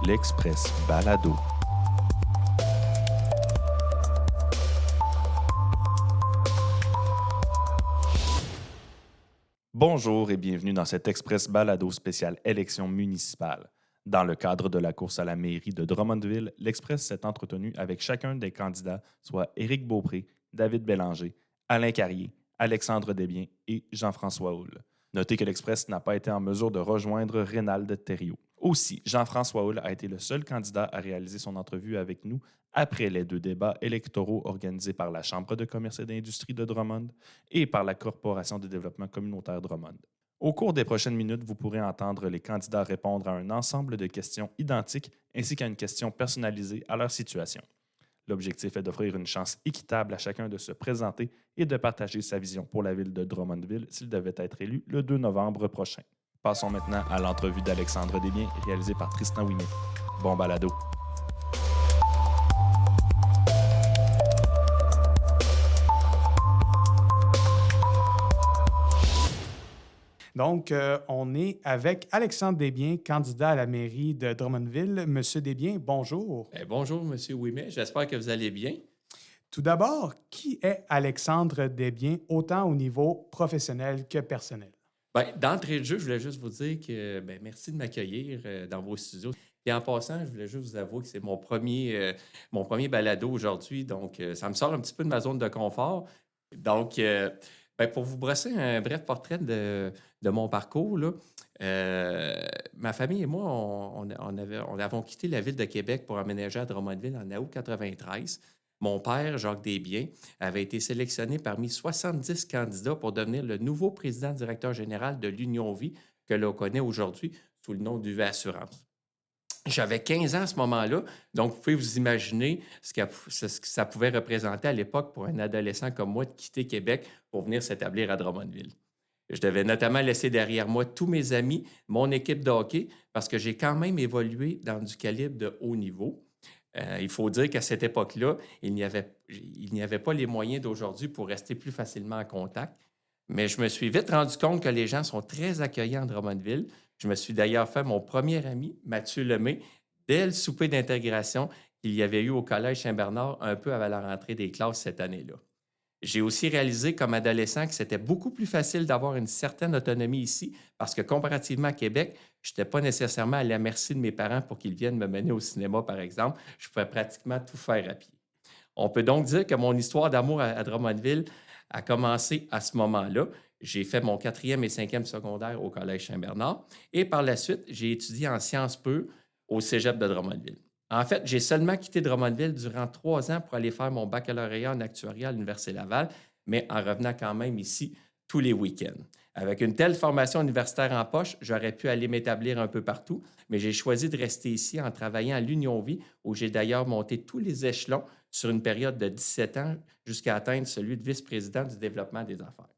l'Express Balado. Bonjour et bienvenue dans cet Express Balado spécial élection municipale. Dans le cadre de la course à la mairie de Drummondville, l'Express s'est entretenu avec chacun des candidats, soit Éric Beaupré, David Bélanger, Alain Carrier, Alexandre Desbiens et Jean-François Houle. Notez que l'Express n'a pas été en mesure de rejoindre Rénald Thériault. Aussi, Jean-François Houle a été le seul candidat à réaliser son entrevue avec nous après les 2 débats électoraux organisés par la Chambre de commerce et d'industrie de Drummond et par la Corporation de développement communautaire Drummond. Au cours des prochaines minutes, vous pourrez entendre les candidats répondre à un ensemble de questions identiques ainsi qu'à une question personnalisée à leur situation. L'objectif est d'offrir une chance équitable à chacun de se présenter et de partager sa vision pour la ville de Drummondville s'il devait être élu le 2 novembre prochain. Passons maintenant à l'entrevue d'Alexandre Desbiens, réalisée par Tristan Ouimet. Bon balado! Donc, on est avec Alexandre Desbiens, candidat à la mairie de Drummondville. Monsieur Desbiens, bonjour. Bonjour, M. Ouimet. J'espère que vous allez bien. Tout d'abord, qui est Alexandre Desbiens, autant au niveau professionnel que personnel? D'entrée de jeu, je voulais juste vous dire que merci de m'accueillir dans vos studios. Et en passant, je voulais juste vous avouer que c'est mon premier balado aujourd'hui. Donc, ça me sort un petit peu de ma zone de confort. Donc, pour vous brosser un bref portrait de mon parcours, là, ma famille et moi, on avons quitté la ville de Québec pour emménager à Drummondville en août 93. Mon père, Jacques Desbiens, avait été sélectionné parmi 70 candidats pour devenir le nouveau président-directeur général de l'Union Vie, que l'on connaît aujourd'hui sous le nom d'UV Assurance. J'avais 15 ans à ce moment-là, donc vous pouvez vous imaginer ce que ça pouvait représenter à l'époque pour un adolescent comme moi de quitter Québec pour venir s'établir à Drummondville. Je devais notamment laisser derrière moi tous mes amis, mon équipe de hockey, parce que j'ai quand même évolué dans du calibre de haut niveau. Il faut dire qu'à cette époque-là, il n'y avait pas les moyens d'aujourd'hui pour rester plus facilement en contact. Mais je me suis vite rendu compte que les gens sont très accueillants à Drummondville. Je me suis d'ailleurs fait mon premier ami, Mathieu Lemay, dès le souper d'intégration qu'il y avait eu au Collège Saint-Bernard un peu avant la rentrée des classes cette année-là. J'ai aussi réalisé comme adolescent que c'était beaucoup plus facile d'avoir une certaine autonomie ici parce que comparativement à Québec, je n'étais pas nécessairement à la merci de mes parents pour qu'ils viennent me mener au cinéma, par exemple. Je pouvais pratiquement tout faire à pied. On peut donc dire que mon histoire d'amour à Drummondville a commencé à ce moment-là. J'ai fait mon 4e et 5e secondaire au Collège Saint-Bernard et par la suite, j'ai étudié en sciences pures au Cégep de Drummondville. En fait, j'ai seulement quitté Drummondville durant 3 ans pour aller faire mon baccalauréat en actuariat à l'Université Laval, mais en revenant quand même ici tous les week-ends. Avec une telle formation universitaire en poche, j'aurais pu aller m'établir un peu partout, mais j'ai choisi de rester ici en travaillant à l'Union Vie, où j'ai d'ailleurs monté tous les échelons sur une période de 17 ans jusqu'à atteindre celui de vice-président du développement des affaires.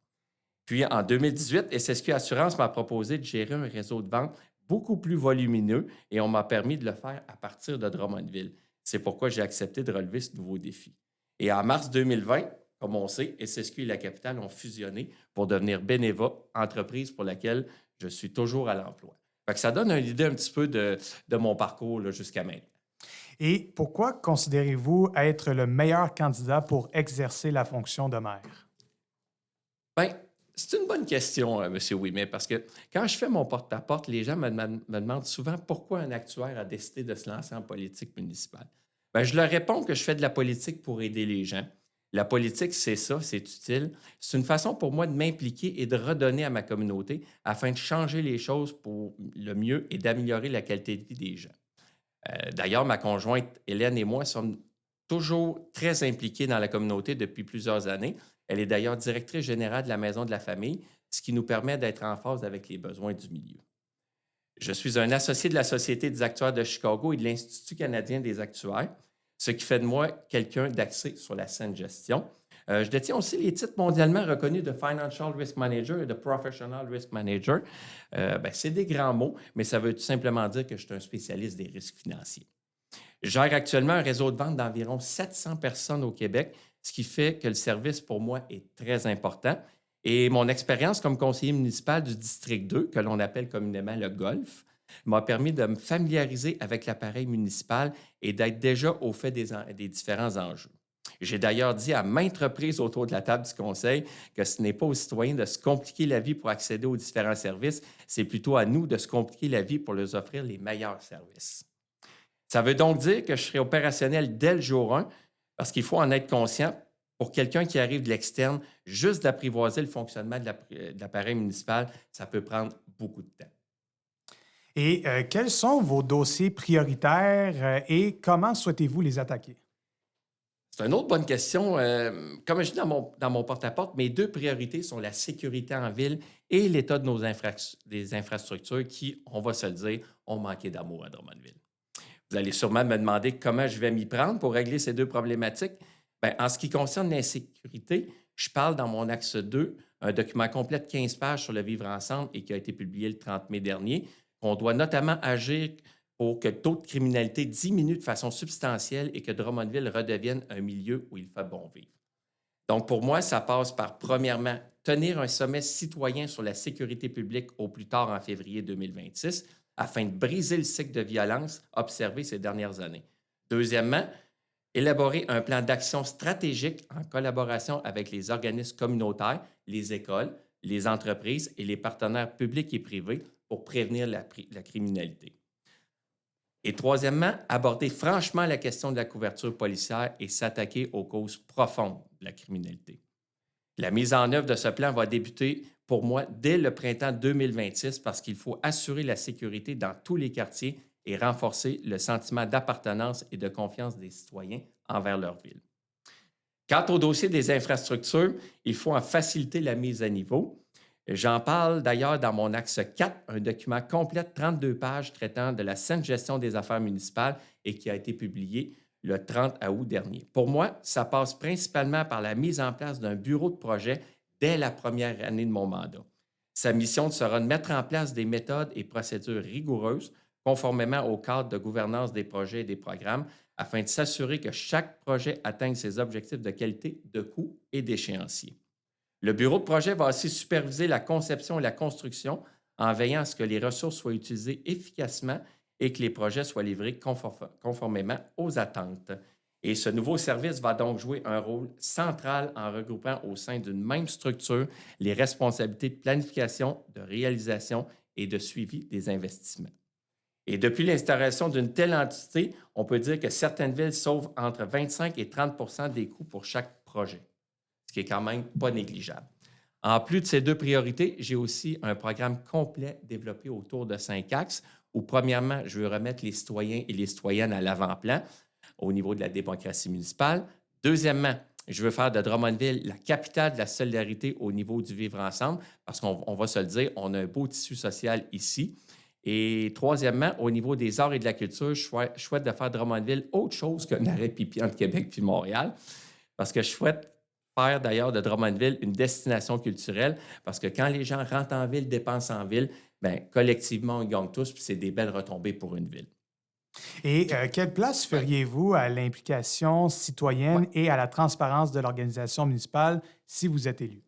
Puis en 2018, SSQ Assurance m'a proposé de gérer un réseau de vente beaucoup plus volumineux et on m'a permis de le faire à partir de Drummondville. C'est pourquoi j'ai accepté de relever ce nouveau défi. Et en mars 2020, comme on sait, SSQ et la capitale ont fusionné pour devenir Beneva, entreprise pour laquelle je suis toujours à l'emploi. Fait que ça donne une idée un petit peu de mon parcours là, jusqu'à maintenant. Et pourquoi considérez-vous être le meilleur candidat pour exercer la fonction de maire? C'est une bonne question, M. Ouimet, parce que quand je fais mon porte-à-porte, les gens me demandent souvent pourquoi un actuaire a décidé de se lancer en politique municipale. Je leur réponds que je fais de la politique pour aider les gens. La politique, c'est ça, c'est utile. C'est une façon pour moi de m'impliquer et de redonner à ma communauté afin de changer les choses pour le mieux et d'améliorer la qualité de vie des gens. D'ailleurs, ma conjointe Hélène et moi sommes toujours très impliqués dans la communauté depuis plusieurs années. Elle est d'ailleurs directrice générale de la Maison de la famille, ce qui nous permet d'être en phase avec les besoins du milieu. Je suis un associé de la Société des actuaires de Chicago et de l'Institut canadien des actuaires, ce qui fait de moi quelqu'un d'axé sur la saine gestion. Je détiens aussi les titres mondialement reconnus de Financial Risk Manager et de Professional Risk Manager. C'est des grands mots, mais ça veut tout simplement dire que je suis un spécialiste des risques financiers. Je gère actuellement un réseau de vente d'environ 700 personnes au Québec, ce qui fait que le service pour moi est très important. Et mon expérience comme conseiller municipal du district 2, que l'on appelle communément le Golfe, m'a permis de me familiariser avec l'appareil municipal et d'être déjà au fait des différents enjeux. J'ai d'ailleurs dit à maintes reprises autour de la table du conseil que ce n'est pas aux citoyens de se compliquer la vie pour accéder aux différents services, c'est plutôt à nous de se compliquer la vie pour leur offrir les meilleurs services. Ça veut donc dire que je serai opérationnel dès le jour 1 parce qu'il faut en être conscient pour quelqu'un qui arrive de l'externe, juste d'apprivoiser le fonctionnement de l'appareil municipal, ça peut prendre beaucoup de temps. Et quels sont vos dossiers prioritaires et comment souhaitez-vous les attaquer? C'est une autre bonne question. Comme je dis dans mon porte-à-porte, mes deux priorités sont la sécurité en ville et l'état de des infrastructures qui, on va se le dire, ont manqué d'amour à Drummondville. Vous allez sûrement me demander comment je vais m'y prendre pour régler ces deux problématiques. Bien, en ce qui concerne l'insécurité, je parle dans mon axe 2, un document complet de 15 pages sur le vivre ensemble et qui a été publié le 30 mai dernier. On doit notamment agir pour que le taux de criminalité diminue de façon substantielle et que Drummondville redevienne un milieu où il fait bon vivre. Donc, pour moi, ça passe par, premièrement, tenir un sommet citoyen sur la sécurité publique au plus tard en février 2026 afin de briser le cycle de violence observé ces dernières années. Deuxièmement, élaborer un plan d'action stratégique en collaboration avec les organismes communautaires, les écoles, les entreprises et les partenaires publics et privés pour prévenir la criminalité. Et troisièmement, aborder franchement la question de la couverture policière et s'attaquer aux causes profondes de la criminalité. La mise en œuvre de ce plan va débuter, pour moi, dès le printemps 2026 parce qu'il faut assurer la sécurité dans tous les quartiers et renforcer le sentiment d'appartenance et de confiance des citoyens envers leur ville. Quant au dossier des infrastructures, il faut en faciliter la mise à niveau. J'en parle d'ailleurs dans mon axe 4, un document complet de 32 pages traitant de la saine gestion des affaires municipales et qui a été publié le 30 août dernier. Pour moi, ça passe principalement par la mise en place d'un bureau de projet dès la première année de mon mandat. Sa mission sera de mettre en place des méthodes et procédures rigoureuses conformément au cadre de gouvernance des projets et des programmes afin de s'assurer que chaque projet atteigne ses objectifs de qualité, de coût et d'échéancier. Le bureau de projet va aussi superviser la conception et la construction en veillant à ce que les ressources soient utilisées efficacement et que les projets soient livrés conformément aux attentes. Et ce nouveau service va donc jouer un rôle central en regroupant au sein d'une même structure les responsabilités de planification, de réalisation et de suivi des investissements. Et depuis l'instauration d'une telle entité, on peut dire que certaines villes sauvent entre 25 et 30 des coûts pour chaque projet, ce qui est quand même pas négligeable. En plus de ces deux priorités, j'ai aussi un programme complet développé autour de 5 axes où, premièrement, je veux remettre les citoyens et les citoyennes à l'avant-plan au niveau de la démocratie municipale. Deuxièmement, je veux faire de Drummondville la capitale de la solidarité au niveau du vivre ensemble parce qu'on va se le dire, on a un beau tissu social ici. Et troisièmement, au niveau des arts et de la culture, je souhaite de faire de Drummondville autre chose qu'un arrêt pipi entre Québec puis Montréal parce que je souhaite faire d'ailleurs de Drummondville une destination culturelle parce que quand les gens rentrent en ville, dépensent en ville, bien, collectivement, on gagne tous puis c'est des belles retombées pour une ville. Et quelle place feriez-vous à l'implication citoyenne et à la transparence de l'organisation municipale si vous êtes élu?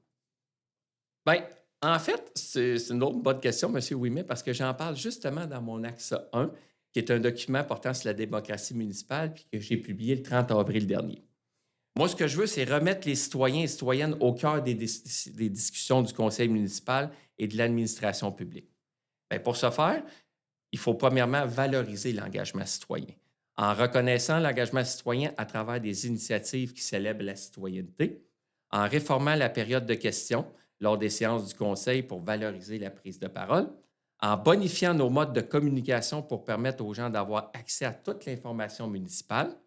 Bien, en fait, c'est une autre bonne question, M. Ouimet, parce que j'en parle justement dans mon axe 1, qui est un document portant sur la démocratie municipale puis que j'ai publié le 30 avril dernier. Moi, ce que je veux, c'est remettre les citoyens et citoyennes au cœur des discussions du conseil municipal et de l'administration publique. Bien, pour ce faire, il faut premièrement valoriser l'engagement citoyen. En reconnaissant l'engagement citoyen à travers des initiatives qui célèbrent la citoyenneté, en réformant la période de questions lors des séances du conseil pour valoriser la prise de parole, en bonifiant nos modes de communication pour permettre aux gens d'avoir accès à toute l'information municipale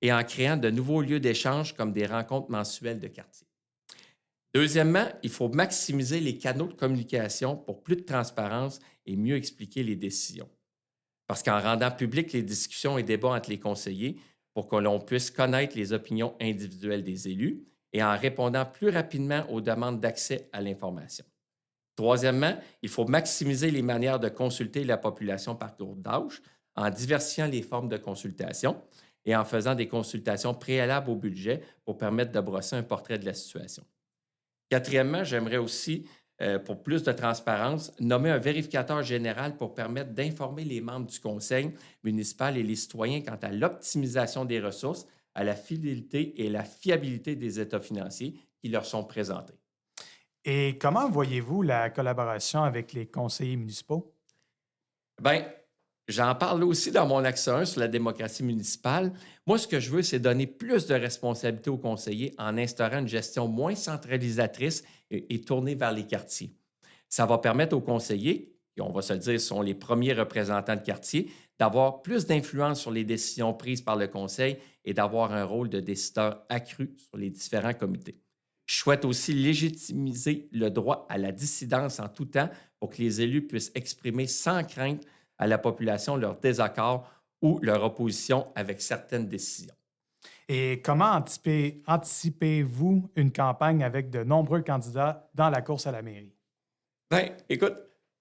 et en créant de nouveaux lieux d'échange comme des rencontres mensuelles de quartier. Deuxièmement, il faut maximiser les canaux de communication pour plus de transparence et mieux expliquer les décisions. Parce qu'en rendant public les discussions et débats entre les conseillers, pour que l'on puisse connaître les opinions individuelles des élus et en répondant plus rapidement aux demandes d'accès à l'information. Troisièmement, il faut maximiser les manières de consulter la population par groupe d'âge en diversifiant les formes de consultation et en faisant des consultations préalables au budget pour permettre de brosser un portrait de la situation. Quatrièmement, j'aimerais aussi pour plus de transparence, nommer un vérificateur général pour permettre d'informer les membres du conseil municipal et les citoyens quant à l'optimisation des ressources, à la fidélité et la fiabilité des états financiers qui leur sont présentés. Et comment voyez-vous la collaboration avec les conseillers municipaux? Bien, j'en parle aussi dans mon axe 1 sur la démocratie municipale. Moi, ce que je veux, c'est donner plus de responsabilités aux conseillers en instaurant une gestion moins centralisatrice et tournée vers les quartiers. Ça va permettre aux conseillers, et on va se le dire, sont les premiers représentants de quartier, d'avoir plus d'influence sur les décisions prises par le conseil et d'avoir un rôle de décideur accru sur les différents comités. Je souhaite aussi légitimiser le droit à la dissidence en tout temps pour que les élus puissent exprimer sans crainte à la population leur désaccord ou leur opposition avec certaines décisions. Et comment anticipez-vous une campagne avec de nombreux candidats dans la course à la mairie? Bien, écoute,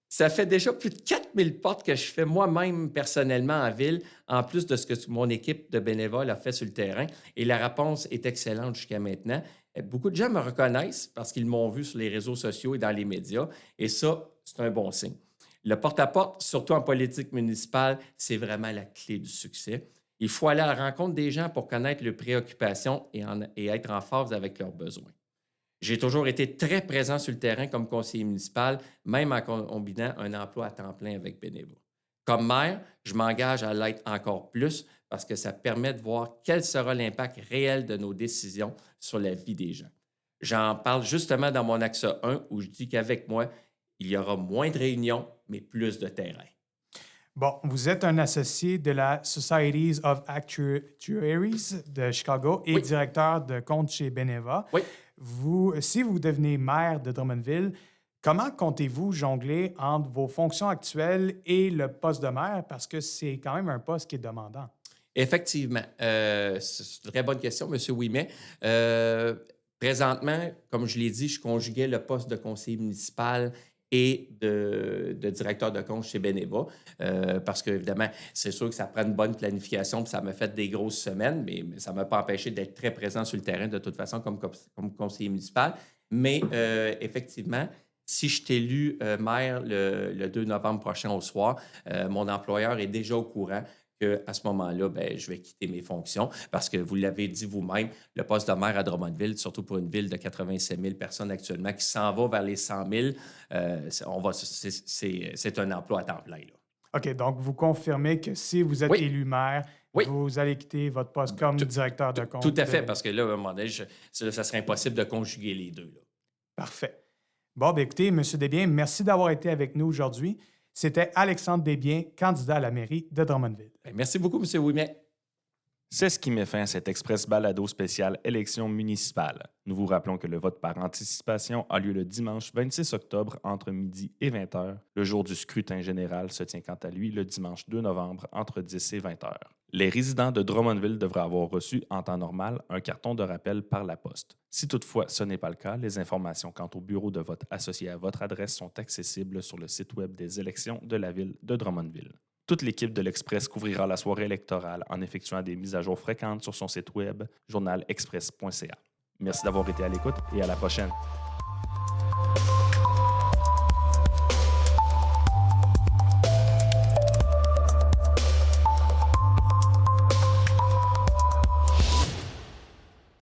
ça fait déjà plus de 4000 portes que je fais moi-même personnellement en ville, en plus de ce que mon équipe de bénévoles a fait sur le terrain. Et la réponse est excellente jusqu'à maintenant. Beaucoup de gens me reconnaissent parce qu'ils m'ont vu sur les réseaux sociaux et dans les médias. Et ça, c'est un bon signe. Le porte-à-porte, surtout en politique municipale, c'est vraiment la clé du succès. Il faut aller à la rencontre des gens pour connaître leurs préoccupations et être en phase avec leurs besoins. J'ai toujours été très présent sur le terrain comme conseiller municipal, même en combinant un emploi à temps plein avec bénévoles. Comme maire, je m'engage à l'être encore plus parce que ça permet de voir quel sera l'impact réel de nos décisions sur la vie des gens. J'en parle justement dans mon axe 1 où je dis qu'avec moi, il y aura moins de réunions, mais plus de terrain. Bon, vous êtes un associé de la Societies of Actuaries de Chicago et Oui. directeur de compte chez Beneva. Oui. Si vous devenez maire de Drummondville, comment comptez-vous jongler entre vos fonctions actuelles et le poste de maire? Parce que c'est quand même un poste qui est demandant. Effectivement. C'est une très bonne question, M. Ouimet. Présentement, comme je l'ai dit, je conjuguais le poste de conseiller municipal et de directeur de compte chez Beneva, parce qu'évidemment, c'est sûr que ça prend une bonne planification, puis ça m'a fait des grosses semaines, mais ça ne m'a pas empêché d'être très présent sur le terrain de toute façon comme conseiller municipal. Mais effectivement, si je suis élu maire le 2 novembre prochain au soir, mon employeur est déjà au courant qu'à ce moment-là, ben, je vais quitter mes fonctions parce que vous l'avez dit vous-même, le poste de maire à Drummondville, surtout pour une ville de 87 000 personnes actuellement qui s'en va vers les 100 000, c'est un emploi à temps plein. Là. OK, donc vous confirmez que si vous êtes Oui. élu maire, Oui. vous allez quitter votre poste comme directeur de compte. Tout à fait, parce que là, à un moment donné, ça serait impossible de conjuguer les deux. Là. Parfait. Bon, bien, écoutez, M. Desbiens, merci d'avoir été avec nous aujourd'hui. C'était Alexandre Desbiens, candidat à la mairie de Drummondville. Bien, merci beaucoup, M. Ouimet. C'est ce qui met fin à cet express balado spécial élection municipale. Nous vous rappelons que le vote par anticipation a lieu le dimanche 26 octobre entre midi et 20 h. Le jour du scrutin général se tient quant à lui le dimanche 2 novembre entre 10 et 20 h. Les résidents de Drummondville devraient avoir reçu en temps normal un carton de rappel par la poste. Si toutefois ce n'est pas le cas, les informations quant au bureau de vote associé à votre adresse sont accessibles sur le site web des élections de la ville de Drummondville. Toute l'équipe de l'Express couvrira la soirée électorale en effectuant des mises à jour fréquentes sur son site web journalexpress.ca. Merci d'avoir été à l'écoute et à la prochaine.